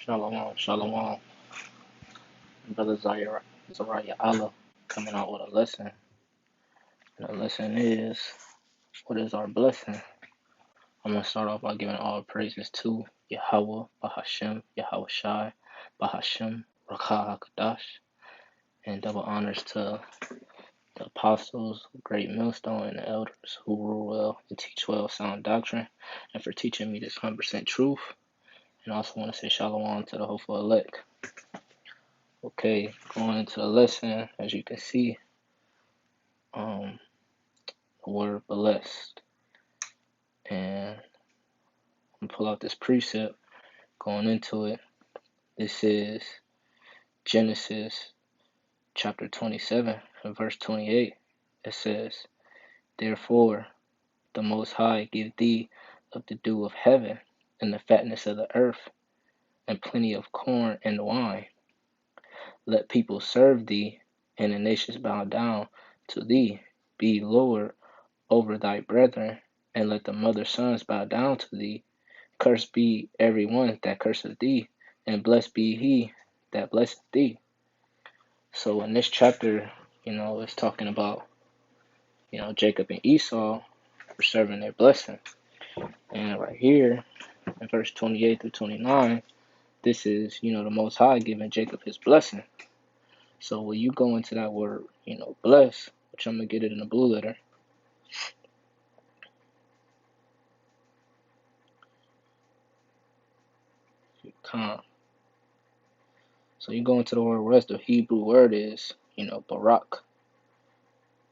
Shalom, shalom. Brother Zariah Allah coming out with a lesson. And the lesson is, what is our blessing? I'm going to start off by giving all praises to Yahweh, Bahashem, Yahweh Shai, Bahashem, Rakah HaKadosh, and double honors to the apostles, great millstone, and the elders who rule well and teach well sound doctrine, and for teaching me this 100% truth. And I also want to say shalom to the hopeful elect. Okay, going into the lesson, as you can see, the word blessed. And I'm going to pull out this precept going into it. This is Genesis chapter 27 and verse 28. It says, "Therefore the Most High give thee of the dew of heaven and the fatness of the earth and plenty of corn and wine. Let people serve thee and the nations bow down to thee. Be Lord over thy brethren, and let the mother's sons bow down to thee. Cursed be every one that curseth thee, and blessed be he that blesseth thee." So in this chapter, it's talking about, Jacob and Esau preserving their blessing. And right here in verse 28 through 29, this is, the Most High giving Jacob his blessing. So when you go into that word, bless, which I'm going to get it in the blue letter, calm. So you go into the word, what the Hebrew word is, barak.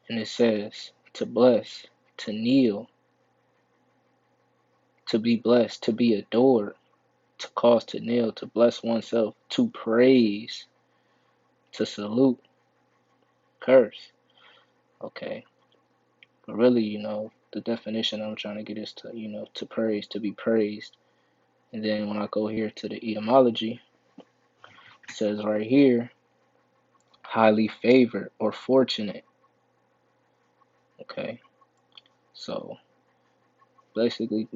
And it says to bless, to kneel, to be blessed, to be adored, to cause to kneel, to bless oneself, to praise, to salute, curse. Okay. But really, the definition I'm trying to get is to, to praise, to be praised. And then when I go here to the etymology, it says right here, highly favored or fortunate. Okay. So basically,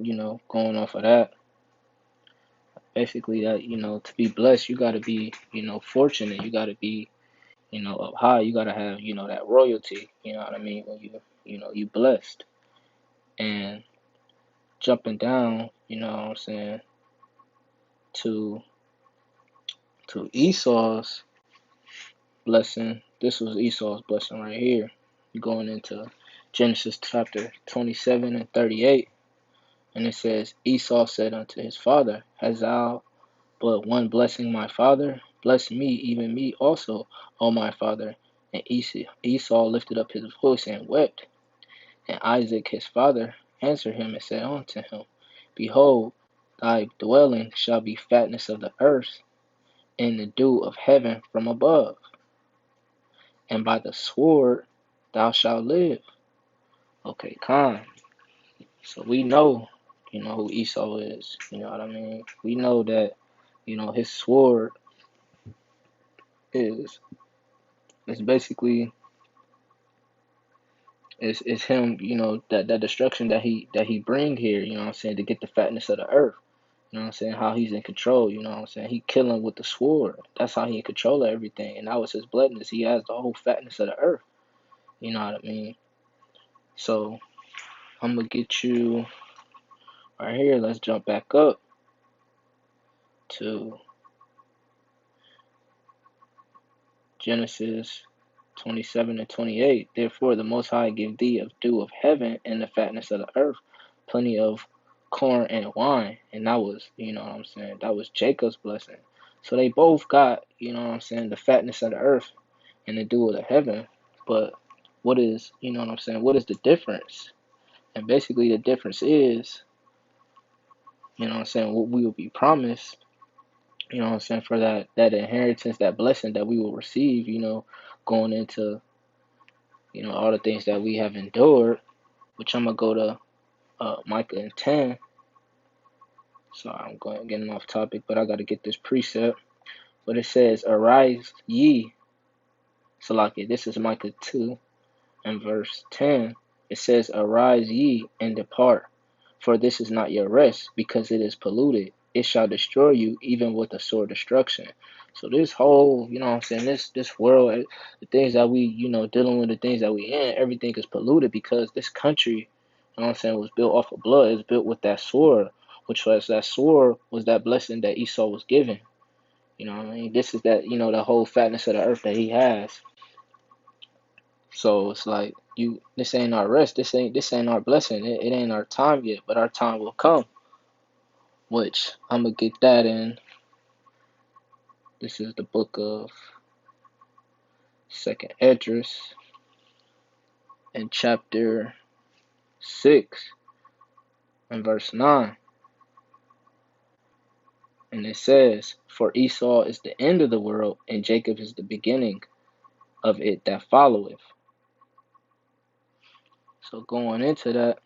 going off of that, basically that, to be blessed, you got to be, fortunate. You got to be, up high. You got to have, that royalty. You know what I mean? When you blessed. And jumping down, you know what I'm saying, to Esau's blessing. This was Esau's blessing right here. You're going into Genesis chapter 27 and 38. And it says, "Esau said unto his father, Hast thou but one blessing, my father? Bless me, even me also, O my father." And Esau lifted up his voice and wept. And Isaac his father answered him and said unto him, "Behold, thy dwelling shall be fatness of the earth, and the dew of heaven from above. And by the sword thou shalt live." Okay, Khan. So we know, who Esau is. You know what I mean? We know that, his sword is basically is him, that destruction that he bring here, you know what I'm saying, to get the fatness of the earth. You know what I'm saying? How he's in control, you know what I'm saying? He killing with the sword. That's how he in control of everything. And that was his bloodness. He has the whole fatness of the earth. You know what I mean? So I'm gonna get you right here. Let's jump back up to Genesis 27 and 28. "Therefore the Most High give thee of dew of heaven and the fatness of the earth, plenty of corn and wine." And that was, that was Jacob's blessing. So they both got, the fatness of the earth and the dew of the heaven. But what is, what is the difference? And basically the difference is, what we will be promised, for that inheritance, that blessing that we will receive, going into, all the things that we have endured, which I'm going to go to Micah and 10. So I'm getting off topic, but I got to get this precept. But it says, "Arise ye." Salaki, this is Micah 2 and verse 10. It says, "Arise ye and depart, for this is not your rest, because it is polluted. it shall destroy you, even with a sore destruction. So this whole, you know what I'm saying, this world, the things that we, dealing with, the things that we in, everything is polluted because this country, you know what I'm saying, was built off of blood. It's built with that sword, which was that sword was that blessing that Esau was given. You know what I mean? This is that, the whole fatness of the earth that he has. So it's like this ain't our rest, this ain't our blessing. It ain't our time yet, but our time will come. Which I'm gonna get that in. This is the book of Second Esdras in chapter 6 and verse 9. And it says, "For Esau is the end of the world, and Jacob is the beginning of it that followeth." So going into that,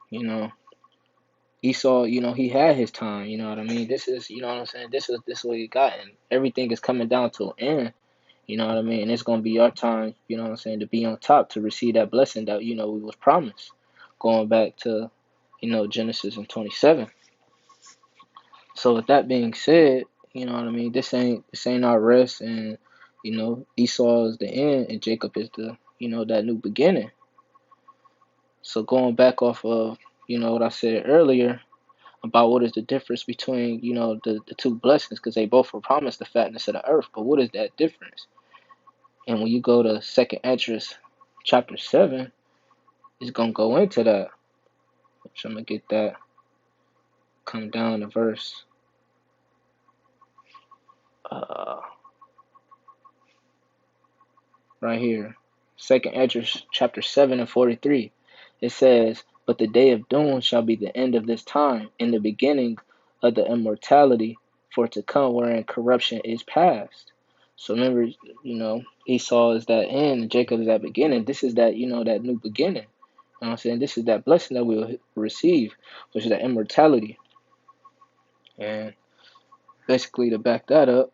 you know, Esau, he had his time, you know what I mean? This is, you know what I'm saying? This is what he got, and everything is coming down to an end, you know what I mean? And it's gonna be our time, you know what I'm saying, to be on top, to receive that blessing that, we was promised. Going back to, Genesis and 27. So with that being said, you know what I mean, this ain't our rest, and Esau is the end and Jacob is the, that new beginning. So going back off of, what I said earlier about what is the difference between, the two blessings, because they both were promised the fatness of the earth, but what is that difference? And when you go to Second Esdras chapter 7, it's gonna go into that. Which I'm gonna get that, come down to verse uh right here. Second Esdras chapter 7 and 43. It says, "But the day of doom shall be the end of this time, and the beginning of the immortality for to come, wherein corruption is past." So remember, Esau is that end, and Jacob is that beginning. This is that, that new beginning. You know what I'm saying? This is that blessing that we'll receive, which is that immortality. And basically, to back that up,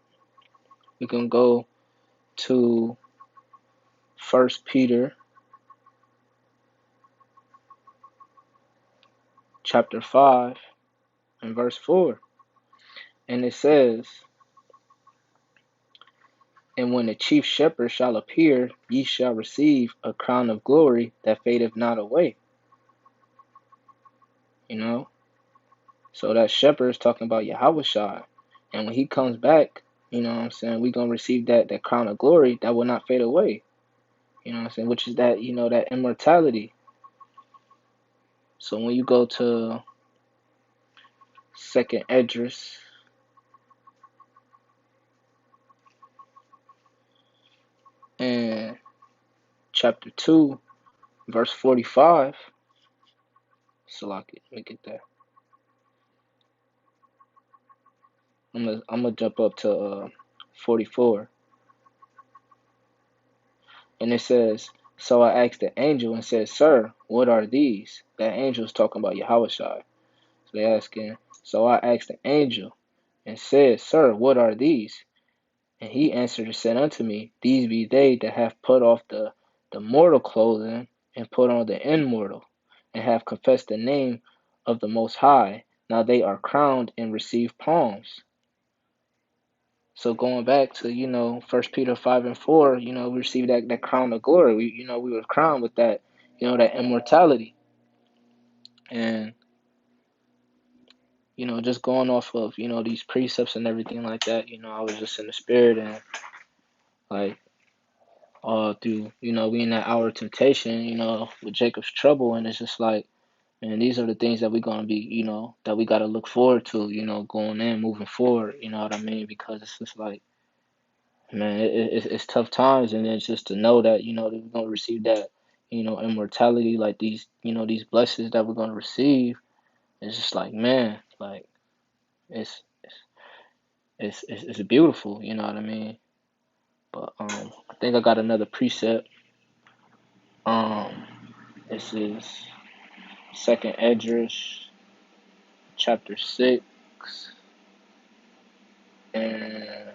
we can go to First Peter chapter 5 and verse 4. And it says, "And when the chief shepherd shall appear, ye shall receive a crown of glory that fadeth not away." You know? So that shepherd is talking about Yahushua. And when he comes back, you know what I'm saying, we're going to receive that crown of glory that will not fade away. You know what I'm saying? Which is that, that immortality. So when you go to Second Esdras and chapter 2, verse 45. Salaki, let me get that. I'm gonna jump up to 44. And it says, "So I asked the angel and said, Sir, what are these?" That angel is talking about Yahushua. So they asking, "So I asked the angel and said, Sir, what are these?" And he answered and said unto me, "These be they that have put off the mortal clothing and put on the immortal, and have confessed the name of the Most High. Now they are crowned and receive palms." So going back to, First Peter 5 and 4, we received that crown of glory. We were crowned with that, that immortality. And, just going off of, these precepts and everything like that, I was just in the spirit, and like through, we in that hour of temptation, with Jacob's trouble, and it's just like, man, these are the things that we're gonna be, that we gotta look forward to, going in, moving forward, you know what I mean? Because it's just like, man, it's tough times, and it's just to know that, that we're gonna receive that, immortality, like these, these blessings that we're gonna receive. It's just like, man, like it's it's beautiful, you know what I mean? But I think I got another precept. Um, this is Second Esdras, chapter 6, and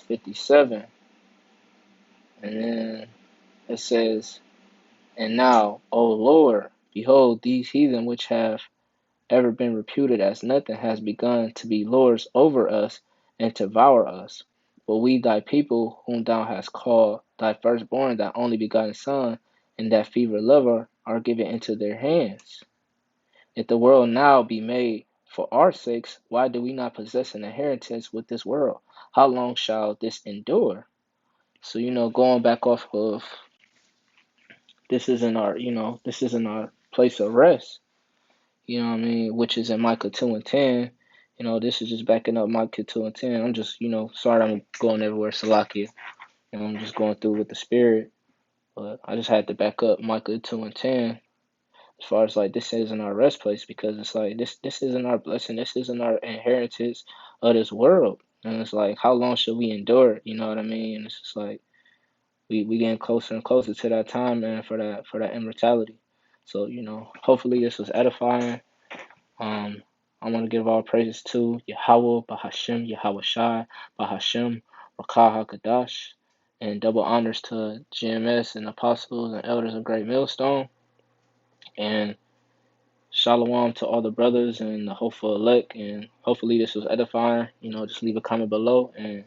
57, and then it says, And now, O Lord, behold, these heathen which have ever been reputed as nothing has begun to be lords over us and to devour us. But we, thy people, whom thou hast called thy firstborn, thy only begotten Son, and that fevered lover, are given into their hands. If the world now be made for our sakes, why do we not possess an inheritance with this world? How long shall this endure? So, going back off of this isn't our place of rest, what I mean, which is in Micah 2 and 10. This is just backing up Micah 2 and 10. I'm just, sorry I'm going everywhere, Salakia. I'm just going through with the spirit. But I just had to back up Micah 2 and 10 as far as like this isn't our rest place, because it's like this isn't our blessing, this isn't our inheritance of this world. And it's like, how long should we endure it? You know what I mean? And it's just like we getting closer and closer to that time, man, for that immortality. So, hopefully this was edifying. I want to give all praises to Yahweh, Bahashem, Yahweh Shai, Bahashem, Rakah HaKadash, and double honors to GMS and apostles and elders of Great Millstone. And shalom to all the brothers and the hopeful elect. And hopefully this was edifying. Just leave a comment below and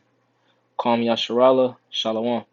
call me Yasharala. Shalom.